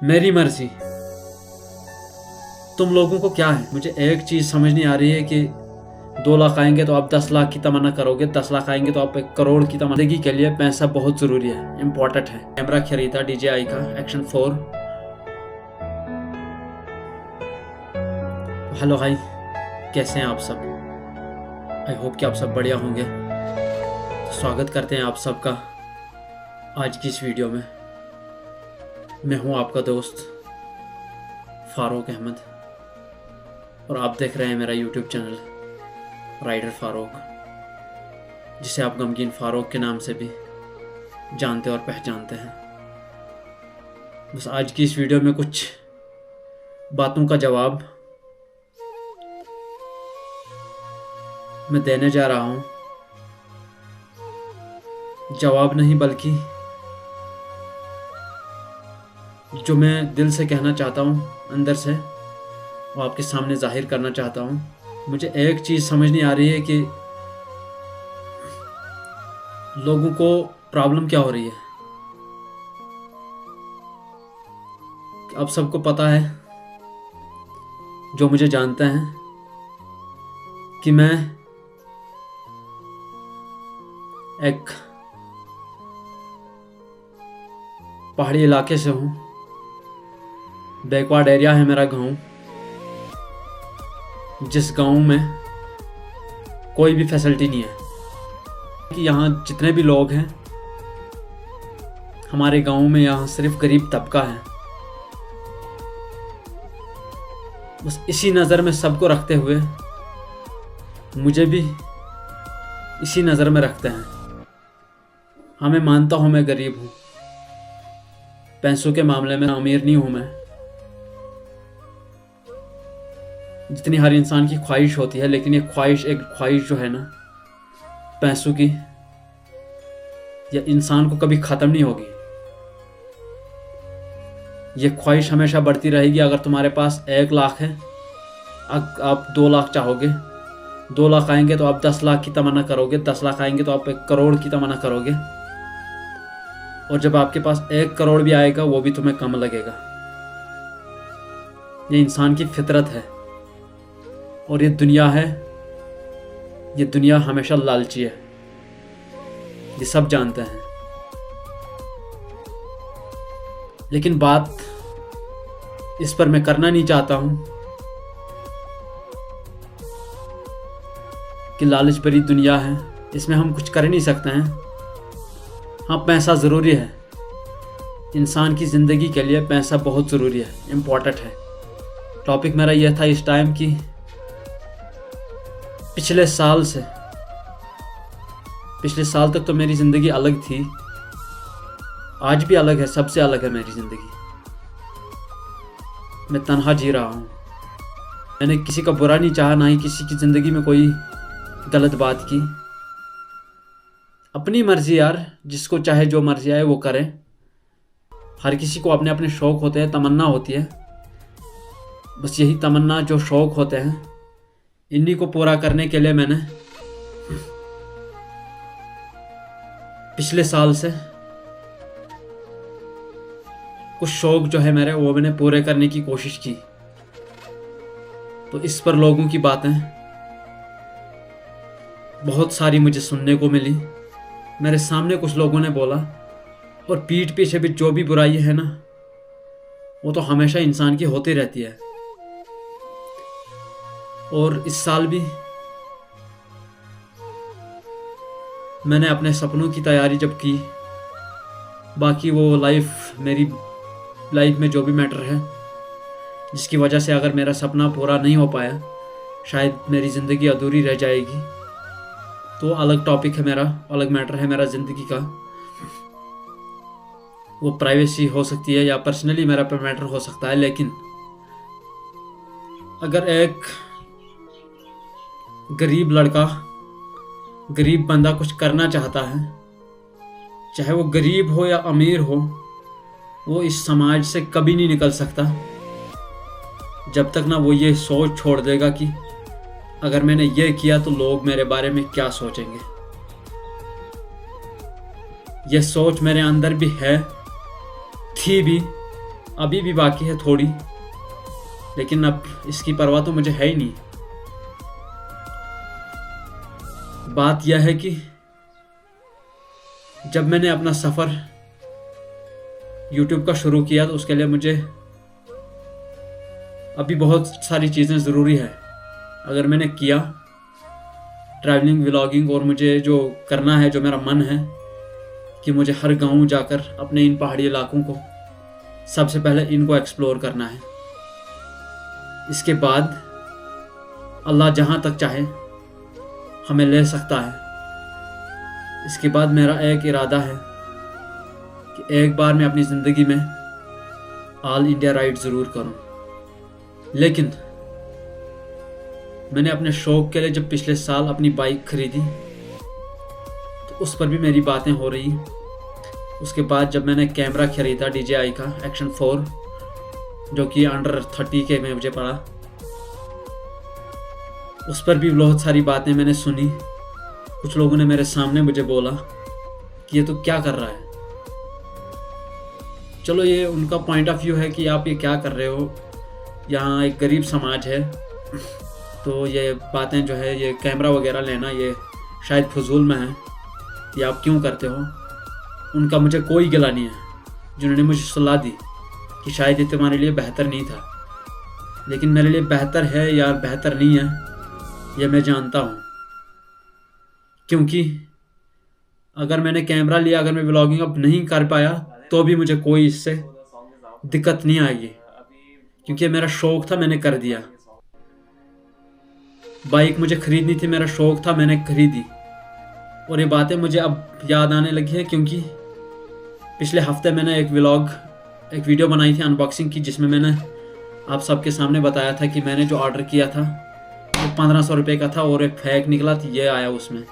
मेरी मर्जी। तुम लोगों को क्या है? मुझे एक चीज़ समझ नहीं आ रही है कि 2 लाख आएंगे तो आप 10 लाख की तमन्ना करोगे, 10 लाख आएंगे तो आप 1 करोड़ की तमन्ना। जिंदगी के लिए पैसा बहुत ज़रूरी है, इम्पोर्टेंट है। कैमरा खरीदा DJI का एक्शन 4। हेलो हाय, कैसे हैं आप सब? आई होप कि आप सब बढ़िया होंगे। तो स्वागत करते हैं आप सबका आज की इस वीडियो में। मैं हूं आपका दोस्त फारूक अहमद और आप देख रहे हैं मेरा यूट्यूब चैनल राइडर फारूक, जिसे आप गमगीन फारूक के नाम से भी जानते और पहचानते हैं। बस आज की इस वीडियो में कुछ बातों का जवाब मैं देने जा रहा हूं। जवाब नहीं बल्कि जो मैं दिल से कहना चाहता हूँ अंदर से, वो आपके सामने जाहिर करना चाहता हूँ। मुझे एक चीज़ समझ नहीं आ रही है कि लोगों को प्रॉब्लम क्या हो रही है। अब सबको पता है, जो मुझे जानते हैं, कि मैं एक पहाड़ी इलाके से हूँ। बैकवर्ड एरिया है मेरा गांव, जिस गांव में कोई भी फैसिलिटी नहीं है। कि यहाँ जितने भी लोग हैं हमारे गांव में, यहाँ सिर्फ गरीब तबका है। बस इसी नज़र में सबको रखते हुए मुझे भी इसी नज़र में रखते हैं। हाँ, मैं मानता हूँ मैं गरीब हूँ, पैसों के मामले में अमीर नहीं हूँ मैं। जितनी हर इंसान की ख्वाहिश होती है, लेकिन ये ख्वाहिश जो है ना पैसों की, यह इंसान को कभी ख़त्म नहीं होगी। ये ख्वाहिश हमेशा बढ़ती रहेगी। अगर तुम्हारे पास 1 लाख है, आप 2 लाख चाहोगे, 2 लाख आएंगे तो आप 10 लाख की तमन्ना करोगे, 10 लाख आएंगे तो आप 1 करोड़ की तमन्ना करोगे। और जब आपके पास 1 करोड़ भी आएगा, वो भी तुम्हें कम लगेगा। ये इंसान की फितरत है। और ये दुनिया है, ये दुनिया हमेशा लालची है, ये सब जानते हैं। लेकिन बात इस पर मैं करना नहीं चाहता हूं कि लालच भरी दुनिया है, इसमें हम कुछ कर नहीं सकते हैं। हाँ, पैसा ज़रूरी है। इंसान की ज़िंदगी के लिए पैसा बहुत ज़रूरी है, इम्पोर्टेंट है। टॉपिक मेरा यह था इस टाइम कि पिछले साल तक तो मेरी ज़िंदगी अलग थी, आज भी अलग है, सबसे अलग है मेरी ज़िंदगी। मैं तन्हा जी रहा हूँ। मैंने किसी का बुरा नहीं चाहा, ना ही किसी की ज़िंदगी में कोई गलत बात की। अपनी मर्जी यार, जिसको चाहे जो मर्जी आए वो करें। हर किसी को अपने अपने शौक़ होते हैं, तमन्ना होती है। बस यही तमन्ना, जो शौक़ होते हैं, इन्हीं को पूरा करने के लिए मैंने पिछले साल से कुछ शौक़ जो है मेरे, वो मैंने पूरे करने की कोशिश की। तो इस पर लोगों की बातें बहुत सारी मुझे सुनने को मिली। मेरे सामने कुछ लोगों ने बोला, और पीठ पीछे भी जो भी बुराई है ना, वो तो हमेशा इंसान की होती रहती है। और इस साल भी मैंने अपने सपनों की तैयारी जब की, बाकी वो मेरी लाइफ में जो भी मैटर है, जिसकी वजह से अगर मेरा सपना पूरा नहीं हो पाया, शायद मेरी ज़िंदगी अधूरी रह जाएगी, तो अलग टॉपिक है मेरा, अलग मैटर है मेरा ज़िंदगी का। वो प्राइवेसी हो सकती है या पर्सनली मेरा मैटर हो सकता है। लेकिन अगर एक गरीब लड़का, गरीब बंदा कुछ करना चाहता है, चाहे वो गरीब हो या अमीर हो, वो इस समाज से कभी नहीं निकल सकता जब तक ना वो ये सोच छोड़ देगा कि अगर मैंने ये किया तो लोग मेरे बारे में क्या सोचेंगे। ये सोच मेरे अंदर भी है, थी भी, अभी भी बाकी है थोड़ी, लेकिन अब इसकी परवाह तो मुझे है ही नहीं। बात यह है कि जब मैंने अपना सफ़र YouTube का शुरू किया तो उसके लिए मुझे अभी बहुत सारी चीज़ें ज़रूरी है। अगर मैंने किया ट्रैवलिंग व्लॉगिंग और मुझे जो करना है, जो मेरा मन है कि मुझे हर गांव जाकर अपने इन पहाड़ी इलाकों को सबसे पहले इनको एक्सप्लोर करना है। इसके बाद अल्लाह जहाँ तक चाहे हमें ले सकता है। इसके बाद मेरा एक इरादा है कि एक बार मैं अपनी ज़िंदगी में ऑल इंडिया राइड ज़रूर करूं। लेकिन मैंने अपने शौक़ के लिए जब पिछले साल अपनी बाइक खरीदी तो उस पर भी मेरी बातें हो रही। उसके बाद जब मैंने कैमरा खरीदा DJI का एक्शन 4 जो कि अंडर 30 के में मुझे पड़ा, उस पर भी बहुत सारी बातें मैंने सुनी। कुछ लोगों ने मेरे सामने मुझे बोला कि ये तो क्या कर रहा है। चलो ये उनका पॉइंट ऑफ व्यू है कि आप ये क्या कर रहे हो, यहाँ एक गरीब समाज है तो ये बातें जो है ये कैमरा वगैरह लेना ये शायद फजूल में है, ये आप क्यों करते हो। उनका मुझे कोई गिला नहीं है जिन्होंने मुझे सलाह दी कि शायद ये तुम्हारे लिए बेहतर नहीं था, लेकिन मेरे लिए बेहतर है या बेहतर नहीं है यह मैं जानता हूँ। क्योंकि अगर मैंने कैमरा लिया, अगर मैं व्लॉगिंग अब नहीं कर पाया तो भी मुझे कोई इससे दिक्कत नहीं आएगी, क्योंकि मेरा शौक़ था, मैंने कर दिया। बाइक मुझे खरीदनी थी, मेरा शौक़ था, मैंने खरीदी। और ये बातें मुझे अब याद आने लगी हैं क्योंकि पिछले हफ्ते मैंने एक वीडियो बनाई थी अनबॉक्सिंग की, जिसमें मैंने आप सबके सामने बताया था कि मैंने जो ऑर्डर किया था वो 1500 रुपये का था और एक फेक निकला था, ये आया उसमें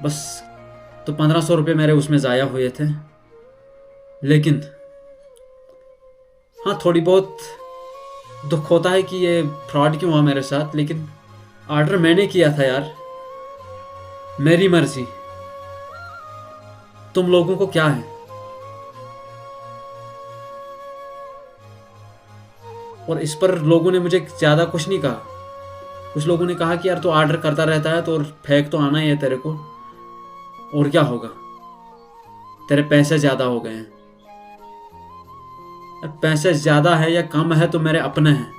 बस। तो 1500 रुपये मेरे उसमें ज़ाया हुए थे। लेकिन हाँ, थोड़ी बहुत दुख होता है कि ये फ्रॉड क्यों हुआ मेरे साथ, लेकिन ऑर्डर मैंने किया था यार, मेरी मर्जी। तुम लोगों को क्या है। और इस पर लोगों ने मुझे ज़्यादा कुछ नहीं कहा। कुछ लोगों ने कहा कि यार तो ऑर्डर करता रहता है तो फेक तो आना ही है तेरे को, और क्या होगा, तेरे पैसे ज़्यादा हो गए हैं। पैसे ज़्यादा है या कम है तो मेरे अपने हैं,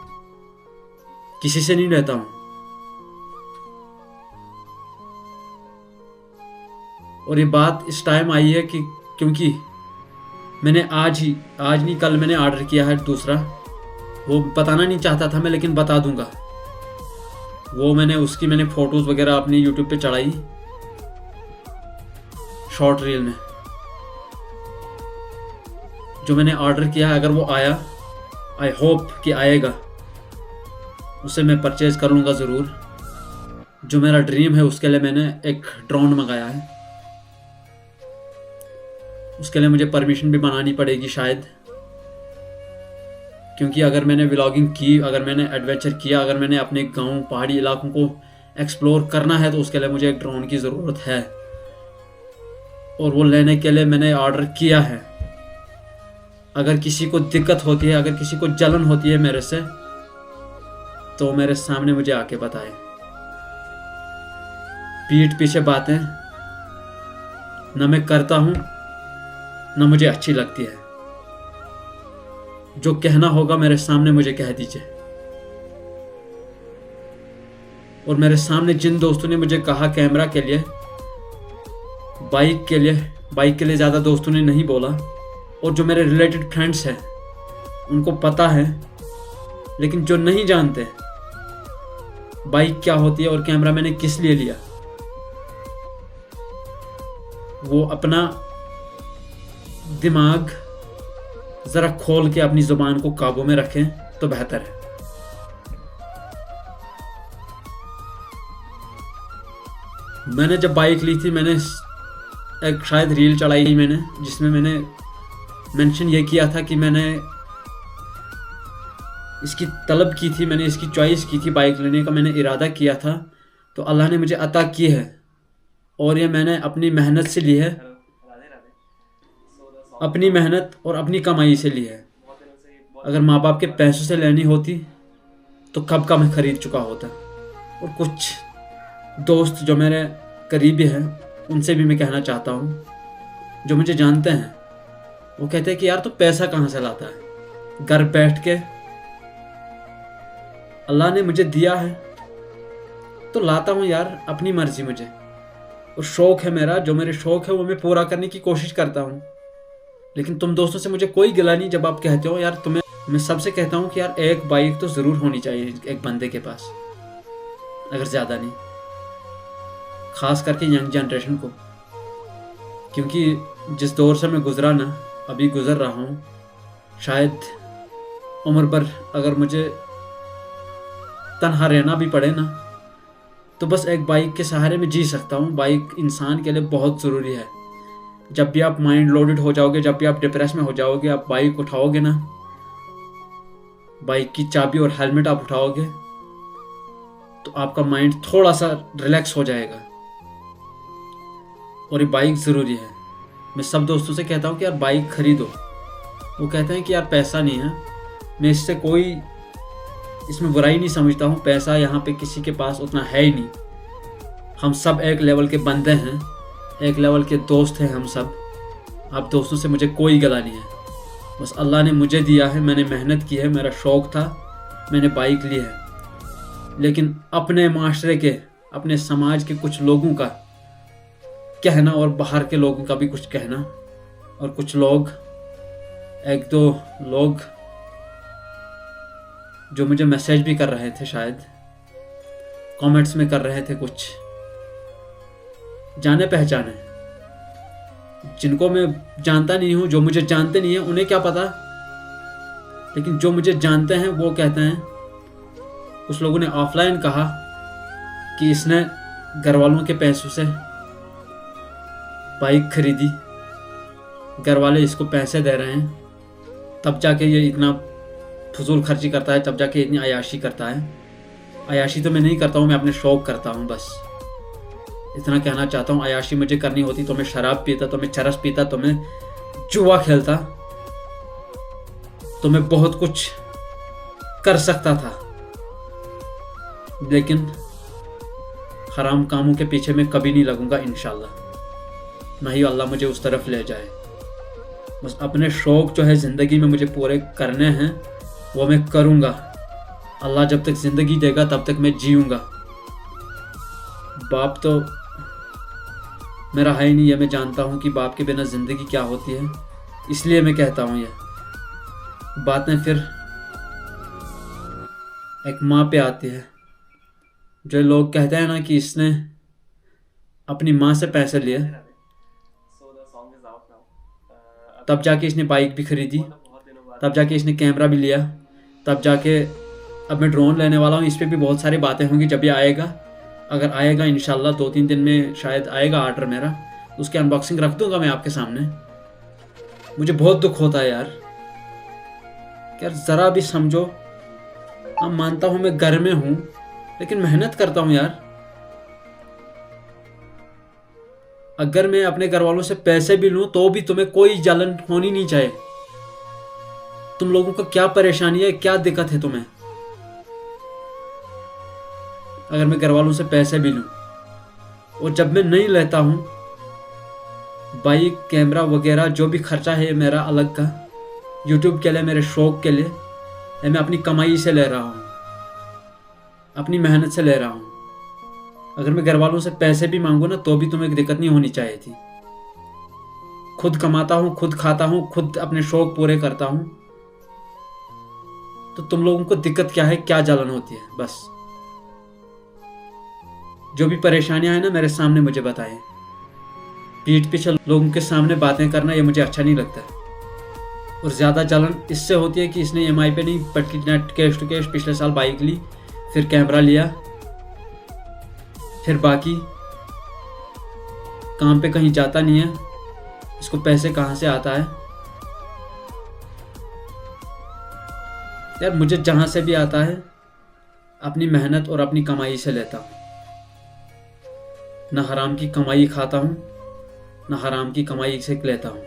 किसी से नहीं रहता हूँ। और ये बात इस टाइम आई है कि क्योंकि मैंने आज नहीं कल मैंने ऑर्डर किया है दूसरा, वो बताना नहीं चाहता था मैं, लेकिन बता दूंगा। वो मैंने फ़ोटोज़ वगैरह अपनी YouTube पे चढ़ाई शॉर्ट रील में। जो मैंने ऑर्डर किया है अगर वो आया, आई होप कि आएगा, उसे मैं परचेज़ कर लूँगा ज़रूर। जो मेरा ड्रीम है उसके लिए मैंने एक ड्रोन मंगाया है। उसके लिए मुझे परमिशन भी बनानी पड़ेगी शायद, क्योंकि अगर मैंने व्लॉगिंग की, अगर मैंने एडवेंचर किया, अगर मैंने अपने गांव पहाड़ी इलाकों को एक्सप्लोर करना है तो उसके लिए मुझे एक ड्रोन की ज़रूरत है। और वो लेने के लिए मैंने ऑर्डर किया है। अगर किसी को दिक्कत होती है, अगर किसी को जलन होती है मेरे से, तो मेरे सामने मुझे आके बताए। पीठ पीछे बातें न मैं करता हूँ न मुझे अच्छी लगती है। जो कहना होगा मेरे सामने मुझे कह दीजिए। और मेरे सामने जिन दोस्तों ने मुझे कहा कैमरा के लिए, बाइक के लिए ज़्यादा दोस्तों ने नहीं बोला। और जो मेरे रिलेटेड फ्रेंड्स हैं उनको पता है, लेकिन जो नहीं जानते बाइक क्या होती है और कैमरा मैंने किस लिए लिया, वो अपना दिमाग ज़रा खोल के अपनी ज़ुबान को काबू में रखें तो बेहतर है। मैंने जब बाइक ली थी, मैंने एक शायद रील चलाई मैंने, जिसमें मैंने मेंशन ये किया था कि मैंने इसकी तलब की थी, मैंने इसकी चॉइस की थी, बाइक लेने का मैंने इरादा किया था, तो अल्लाह ने मुझे अता की है। और ये मैंने अपनी मेहनत से ली है, अपनी मेहनत और अपनी कमाई से ली है। अगर माँ बाप के पैसों से लेनी होती तो कब का मैं ख़रीद चुका होता। और कुछ दोस्त जो मेरे करीबी हैं उनसे भी मैं कहना चाहता हूँ, जो मुझे जानते हैं, वो कहते हैं कि यार तू पैसा कहाँ से लाता है। घर बैठ के अल्लाह ने मुझे दिया है तो लाता हूँ यार, अपनी मर्जी मुझे। और शौक़ है मेरा, जो मेरे शौक़ है वो मैं पूरा करने की कोशिश करता हूँ। लेकिन तुम दोस्तों से मुझे कोई गिला नहीं जब आप कहते हो यार तुम्हें। मैं सबसे कहता हूँ कि यार एक बाइक तो ज़रूर होनी चाहिए एक बंदे के पास, अगर ज़्यादा नहीं, ख़ास करके यंग जनरेशन को। क्योंकि जिस दौर से मैं गुज़रा ना, अभी गुज़र रहा हूँ, शायद उम्र भर अगर मुझे तन्हा रहना भी पड़े ना, तो बस एक बाइक के सहारे में जी सकता हूँ। बाइक इंसान के लिए बहुत ज़रूरी है। जब भी आप माइंड लोडेड हो जाओगे, जब भी आप डिप्रेस में हो जाओगे, आप बाइक उठाओगे ना, बाइक की चाबी और हेलमेट आप उठाओगे तो आपका माइंड थोड़ा सा रिलैक्स हो जाएगा। और ये बाइक ज़रूरी है। मैं सब दोस्तों से कहता हूँ कि यार बाइक ख़रीदो। वो कहते हैं कि यार पैसा नहीं है। मैं इसमें बुराई नहीं समझता हूँ। पैसा यहाँ पे किसी के पास उतना है ही नहीं। हम सब एक लेवल के बंदे हैं, एक लेवल के दोस्त हैं हम सब। आप दोस्तों से मुझे कोई गला नहीं है। बस अल्लाह ने मुझे दिया है, मैंने मेहनत की है, मेरा शौक़ था, मैंने बाइक ली है। लेकिन अपने माशरे के, अपने समाज के कुछ लोगों का कहना और बाहर के लोगों का भी कुछ कहना, और कुछ लोग, एक दो लोग जो मुझे मैसेज भी कर रहे थे, शायद कमेंट्स में कर रहे थे, कुछ जाने पहचाने जिनको मैं जानता नहीं हूँ, जो मुझे जानते नहीं हैं, उन्हें क्या पता। लेकिन जो मुझे जानते हैं वो कहते हैं, कुछ लोगों ने ऑफलाइन कहा कि इसने घर वालों के पैसों से बाइक खरीदी, घर वाले इसको पैसे दे रहे हैं, तब जाके ये इतना फजूल खर्ची करता है, तब जाके इतनी अयाशी करता है। अयाशी तो मैं नहीं करता हूँ, मैं अपने शौक़ करता हूँ। बस इतना कहना चाहता हूँ। अयाशी मुझे करनी होती तो मैं शराब पीता, तो मैं चरस पीता, तो मैं जुआ खेलता, तो मैं बहुत कुछ कर सकता था। लेकिन हराम कामों के पीछे मैं कभी नहीं लगूंगा इंशाल्लाह। ना ही अल्लाह मुझे उस तरफ ले जाए। बस अपने शौक़ जो है ज़िंदगी में मुझे पूरे करने हैं, वो मैं करूँगा। अल्लाह जब तक ज़िंदगी देगा तब तक मैं जीऊँगा। बाप तो मेरा है ही नहीं है। मैं जानता हूँ कि बाप के बिना ज़िंदगी क्या होती है, इसलिए मैं कहता हूँ। ये बातें फिर एक माँ पे आती है। जो लोग कहते हैं ना कि इसने अपनी माँ से पैसे लिए, तब जाके इसने बाइक भी खरीदी, तब जाके इसने कैमरा भी लिया, तब जाके अब मैं ड्रोन लेने वाला हूँ। इस पर भी बहुत सारी बातें होंगी जब ये आएगा। अगर आएगा इंशाल्लाह 2-3 दिन में शायद आएगा ऑर्डर मेरा, उसकी अनबॉक्सिंग रख दूंगा मैं आपके सामने। मुझे बहुत दुख होता है यार, यार ज़रा भी समझो। हाँ मानता हूँ मैं घर में हूँ, लेकिन मेहनत करता हूँ यार। अगर मैं अपने घर वालों से पैसे भी लूँ तो भी तुम्हें कोई जलन होनी नहीं चाहिए। तुम लोगों को क्या परेशानी है, क्या दिक्कत है तुम्हें? अगर मैं घर वालों से पैसे भी लूँ, और जब मैं नहीं लेता हूँ, बाइक, कैमरा वगैरह जो भी खर्चा है मेरा अलग का, यूट्यूब के लिए, मेरे शौक़ के लिए, मैं अपनी कमाई से ले रहा हूँ, अपनी मेहनत से ले रहा हूँ। अगर मैं घर वालों से पैसे भी मांगू ना, तो भी तुम्हें दिक्कत नहीं होनी चाहिए थी। खुद कमाता हूँ, खुद खाता हूँ, खुद अपने शौक़ पूरे करता हूँ, तो तुम लोगों को दिक्कत क्या है, क्या जलन होती है? बस जो भी परेशानियां हैं ना, मेरे सामने मुझे बताएं। पीठ पीछे लोगों के सामने बातें करना ये मुझे अच्छा नहीं लगता। और ज़्यादा जलन इससे होती है कि इसने EMI पे नहीं, बल्कि नेट कैश टू कैश पिछले साल बाइक ली, फिर कैमरा लिया, फिर बाकी काम पे कहीं जाता नहीं है, इसको पैसे कहाँ से आता है? यार मुझे जहाँ से भी आता है अपनी मेहनत और अपनी कमाई से लेता हूँ। ना हराम की कमाई खाता हूँ, ना हराम की कमाई से लेता हूँ।